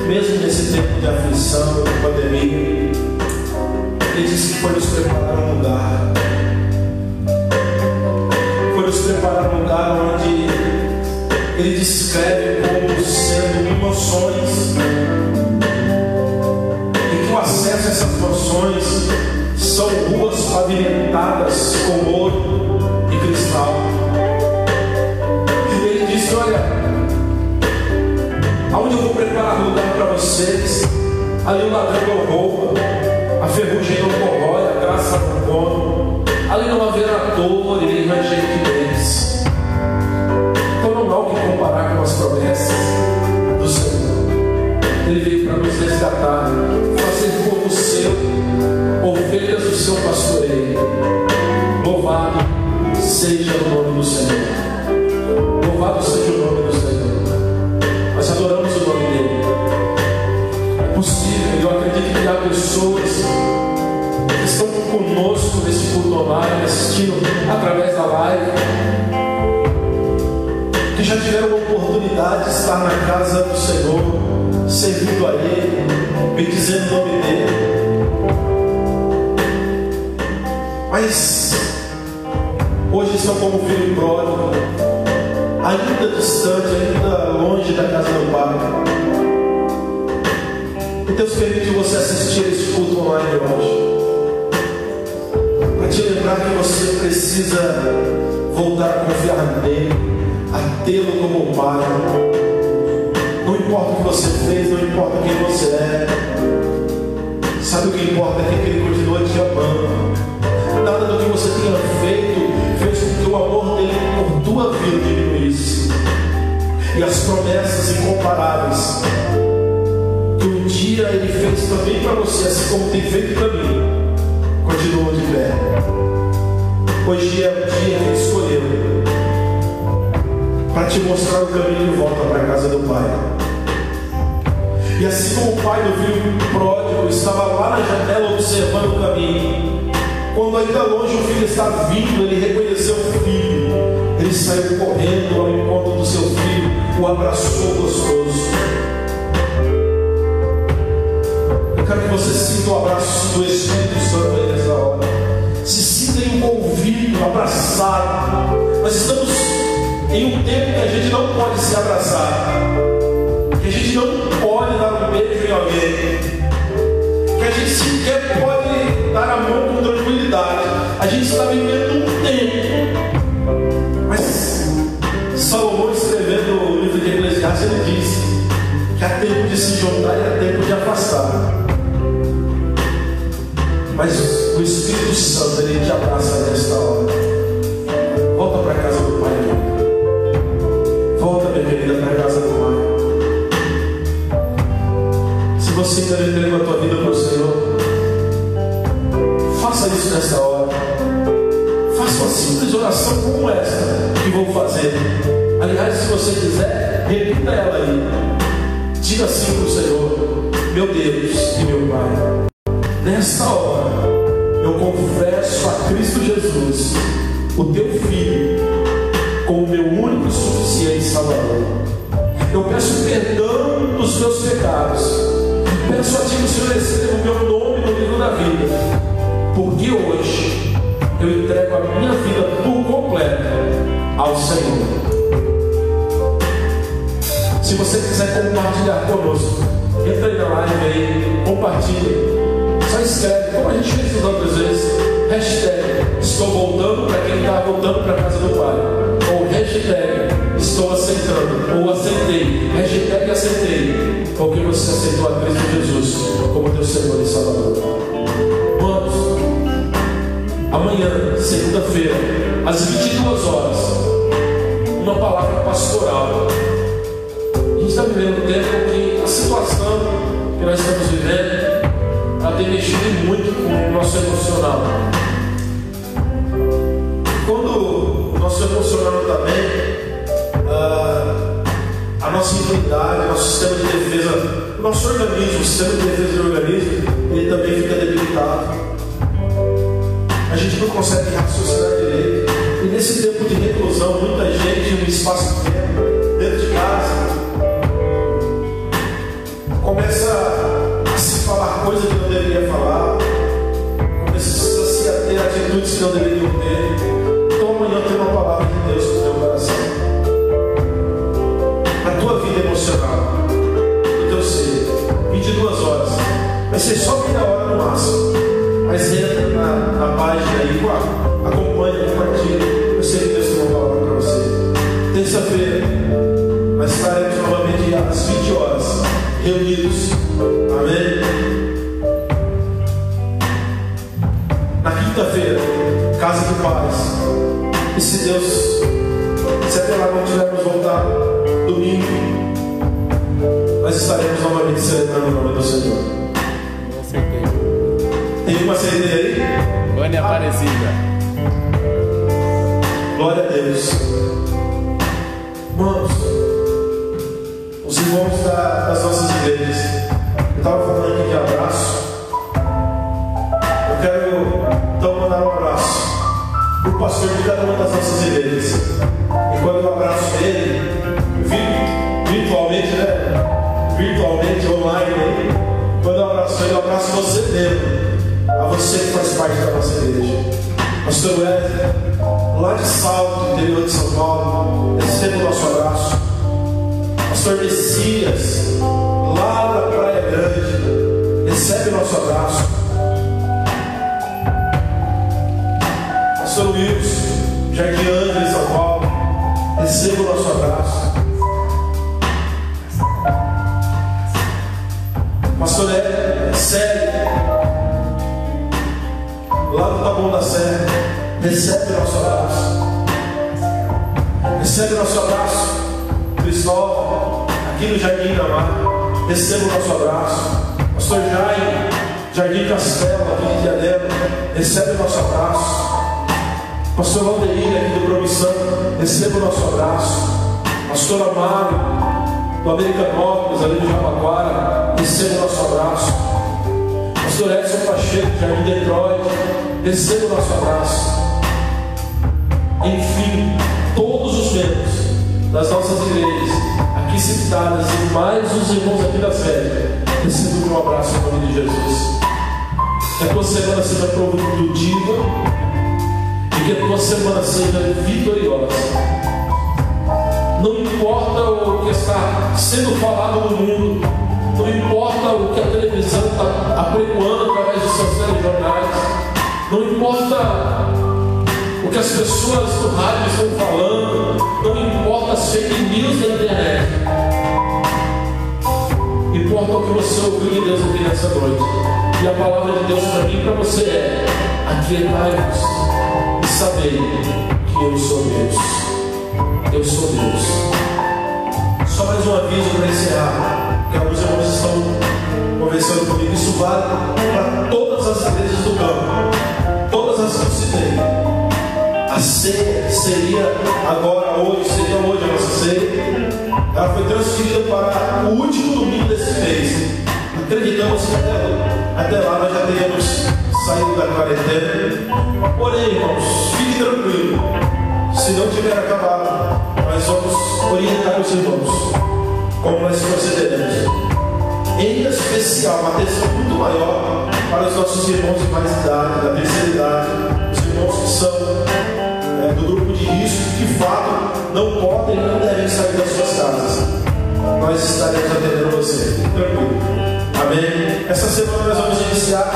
Speaker 1: mesmo nesse tempo de aflição, de pandemia, Ele disse que foi nos preparar um lugar. Foi nos preparar um lugar onde Ele descreve como sendo emoções, e que o acesso a essas emoções são ruas pavimentadas com ouro e cristal. E Ele disse: olha, aonde eu vou preparar lugar para vocês, ali o ladrão não rouba, a ferrugem não corrói, a graça não come, ali não haverá dor e nem ranger de dentes. Então não há o que comparar com as promessas do Senhor. Ele veio para nos resgatar, fazer povo seu, ovelhas do seu pastoreio. Louvado seja o nome do Senhor. Louvado seja o nome do Senhor. Nós adoramos o nome dele. É possível, eu acredito que há pessoas que estão conosco nesse culto online, assistindo através da live, que já tiveram a oportunidade de estar na casa do Senhor, servindo a Ele, bendizendo o nome dele, mas hoje estão como filho pródigo, ainda distante, ainda longe da casa do Pai. E Deus permitiu você assistir esse culto online hoje, para te lembrar que você precisa voltar a confiar nele, a tê-lo como Pai. Não importa o que você fez, não importa quem você é, sabe o que importa é que Ele continua te amando. Nada do que você tenha feito fez com que o amor dele por tua vida diminuísse. E as promessas incomparáveis que um dia Ele fez também para você, assim como tem feito para mim, continuam de pé. Hoje é o dia que Ele escolheu para te mostrar o caminho de volta para a casa do Pai. E assim como o pai do filho pródigo estava lá na janela observando o caminho, quando ainda longe o filho estava vindo, ele reconheceu o filho, ele saiu correndo ao encontro do seu filho, o abraçou gostoso. Eu quero que você sinta o abraço do Espírito Santo aí nessa hora. Se sinta envolvido, abraçado. Nós estamos em um tempo que a gente não pode se abraçar, que a gente não pode dar um beijo em alguém, que a gente sequer pode dar a mão com tranquilidade. A gente está vivendo um tempo, mas Salomão, escrevendo o livro de Eclesiastes, ele disse que há tempo de se juntar e há tempo de afastar. Mas o Espírito Santo, ele te abraça nesta hora. Volta para a casa do Pai. Volta, minha querida, para a casa do Pai. Se você ainda não entregou a tua vida para o Senhor, faça isso nesta hora. Faça uma simples oração como essa que vou fazer. Aliás, se você quiser, repita ela aí. Diga assim para o Senhor: meu Deus e meu Pai, nesta hora eu confesso a Cristo Jesus, o teu Filho, como meu único e suficiente Salvador. Eu peço perdão dos meus pecados. Peço a Ti que o Senhor escreva o meu nome no livro da vida, porque hoje eu entrego a minha vida por completo ao Senhor. Se você quiser compartilhar conosco, entra aí na live aí, compartilha. Só escreve, como a gente fez das outras vezes, hashtag estou voltando para quem está voltando para a casa do Pai, ou hashtag estou aceitando, ou aceitei, hashtag aceitei, porque você aceitou a Cristo Jesus como teu Senhor e Salvador. Vamos, amanhã, segunda-feira, às 22 horas, uma palavra pastoral. A gente está vivendo um tempo que a situação que nós estamos vivendo, ela tem mexido muito com o nosso emocional. Quando o nosso emocional não está bem, a nossa imunidade, nosso sistema de defesa, o nosso organismo, o sistema de defesa do organismo, ele também fica debilitado. A gente não consegue raciocinar direito. E nesse tempo de reclusão, muita gente, um espaço pequeno, dentro de casa, começa que não deveriam ter. Então amanhã tem uma palavra de Deus no teu coração. A tua vida emocional, o teu ser, 22 horas. Vai ser só meia hora no máximo. Mas entra na página aí, acompanha, compartilha. Eu sei que Deus tem uma palavra para você. Terça-feira, nós estaremos novamente às 20 horas, reunidos. Amém? Na quinta-feira, Casa de Paz. E se Deus, se até lá não tivermos voltado, domingo, nós estaremos novamente celebrando o nome do Senhor.
Speaker 2: Com certeza.
Speaker 1: Tem uma CD aí?
Speaker 2: Vânia Aparecida.
Speaker 1: Glória a Deus. Irmãos, os irmãos das nossas igrejas, eu estava falando aqui de abraço. Eu quero então mandar um abraço para o pastor de cada uma das nossas igrejas. E quando eu abraço ele, virtualmente, né? Virtualmente, online aí, quando eu abraço ele, eu abraço você mesmo, a você que faz parte da nossa igreja. Pastor Wesley, lá de Salto, interior de São Paulo, receba o nosso abraço. Pastor Messias, lá da Praia Grande, recebe o nosso abraço. Pastor Wilson, Jardim Ângelo, São Paulo, receba o nosso abraço. Pastor Célio, lá do Taboão da Serra, recebe o nosso abraço. Recebe o nosso abraço. Cristóvão, aqui no Jardim da Mar, receba o nosso abraço. Pastor Jaime, Jardim Castelo, aqui de Diadema, recebe o nosso abraço. Pastor Valdeir, aqui do Promissão, receba o nosso abraço. Pastor Amaro, do Americanópolis, ali de Jabaquara, receba o nosso abraço. Pastor Edson Pacheco, Jardim Detroit, receba o nosso abraço. Enfim, todos os membros das nossas igrejas, aqui citadas, e mais os irmãos aqui da fé, recebam um abraço em nome de Jesus. Que a tua semana seja produtiva e que a tua semana seja vitoriosa. Não importa o que está sendo falado no mundo, não importa o que a televisão está apregoando através dos seus telejornais, não importa o que as pessoas do rádio estão falando, não importa as fake news da internet, importa o que você ouviu de Deus aqui nessa noite. E a palavra de Deus para mim e para você é: aquietai-vos e sabei que eu sou Deus. Eu sou Deus. Só mais um aviso para encerrar, que alguns irmãos estão conversando comigo. Isso vale para todas as igrejas do campo, todas as que eu citei. A ceia seria agora, hoje, seria hoje a nossa ceia. Ela foi transferida para o último domingo desse mês. Acreditamos que até lá nós já teríamos saído da quarentena. Porém, irmãos, fique tranquilo. Se não tiver acabado, nós vamos orientar os irmãos como nós procederemos. Em especial, uma atenção muito maior para os nossos irmãos de mais idade, da terceira idade, os irmãos que são do grupo de risco, que de fato não podem e não devem sair das suas casas. Nós estaremos atendendo você. Fique tranquilo. Amém? Essa semana nós vamos iniciar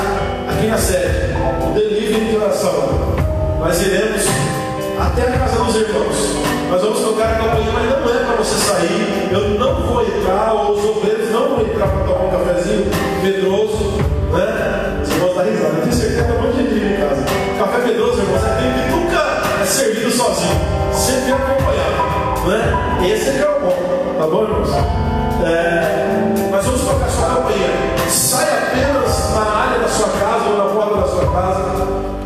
Speaker 1: aqui na sede o delivery de oração. Nós iremos até a casa dos irmãos. Nós vamos tocar a campanha, mas não é para você sair. Eu não vou entrar, ou os obreiros não vão entrar para tomar um cafezinho medroso, né? Os irmãos da risada, eu tenho certeza que tem um monte de gente em casa. Café medroso, irmãos, é aquele que nunca é servido sozinho, sempre é acompanhado, né? Esse é o bom, tá bom, irmãos? Nós vamos tocar a sua campanha. Sai apenas na área da sua casa ou na porta da sua casa,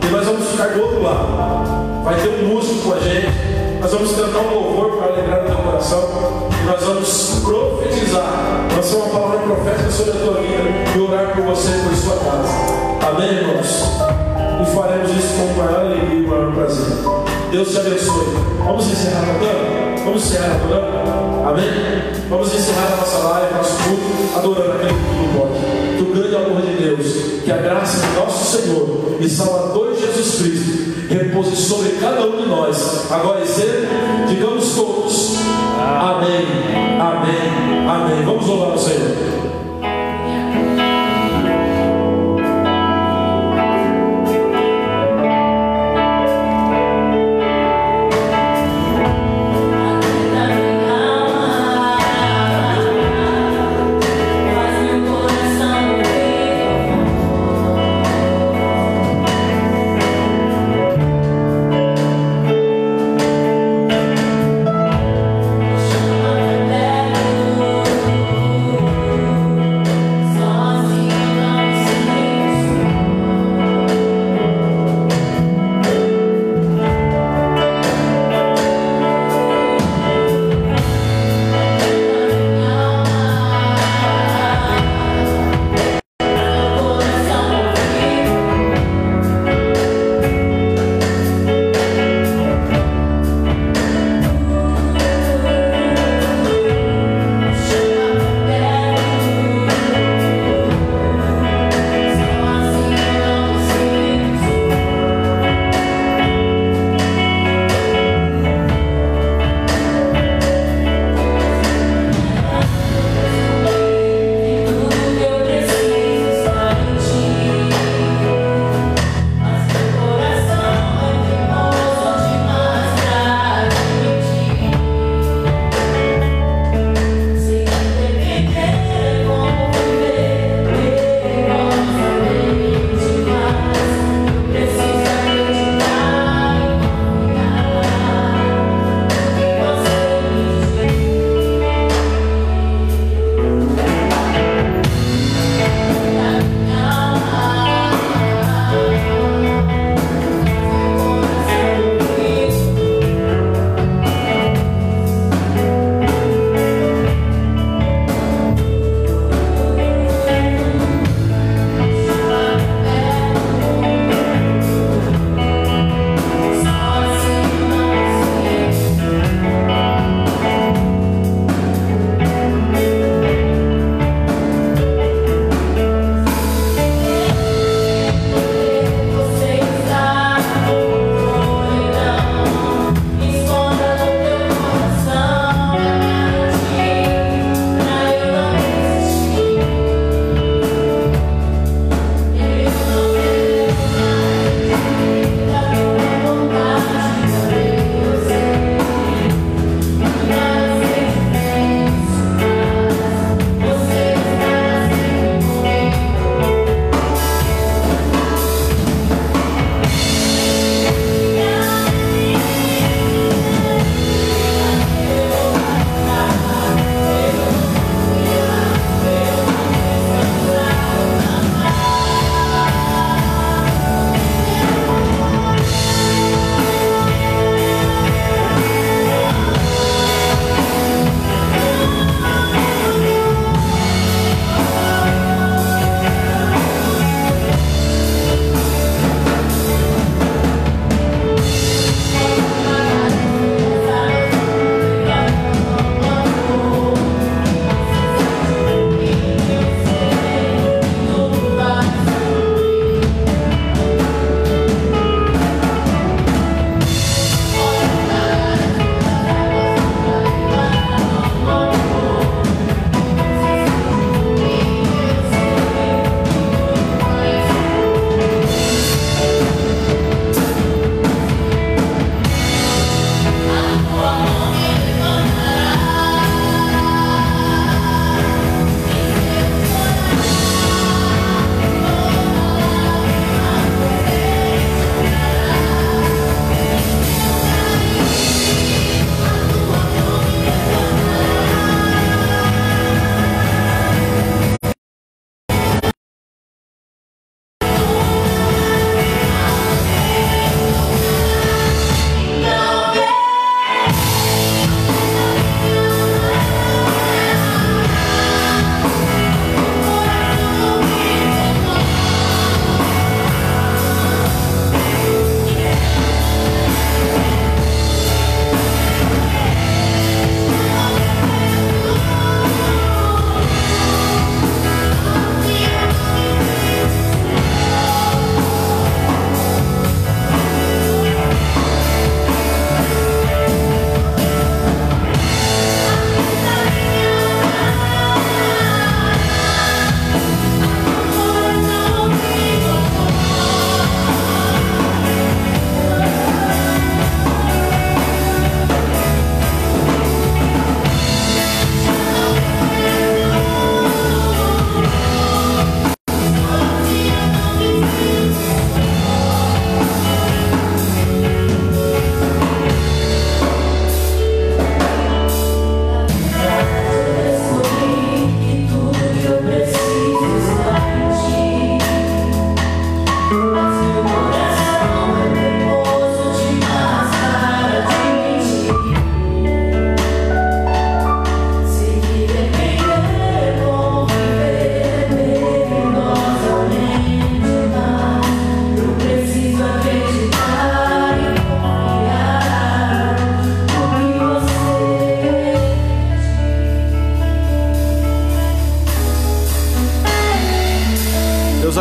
Speaker 1: e nós vamos ficar do outro lado. Vai ter um músico com a gente. Nós vamos cantar um louvor para alegrar o teu coração. E nós vamos profetizar, lançar uma palavra profética sobre a tua vida e orar por você e por sua casa. Amém, irmãos? E faremos isso com o maior alegria e o maior prazer. Deus te abençoe. Vamos encerrar adorando? Vamos encerrar adorando? Amém? Vamos encerrar a nossa live, nosso culto, adorando aquele que tudo pode. Do grande amor de Deus, que a graça do nosso Senhor e Salvador Jesus Cristo repouse sobre cada um de nós, agora e sempre. Digamos todos: amém, amém, amém. Vamos louvar o Senhor.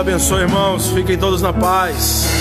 Speaker 1: abençoe, irmãos. Fiquem todos na paz.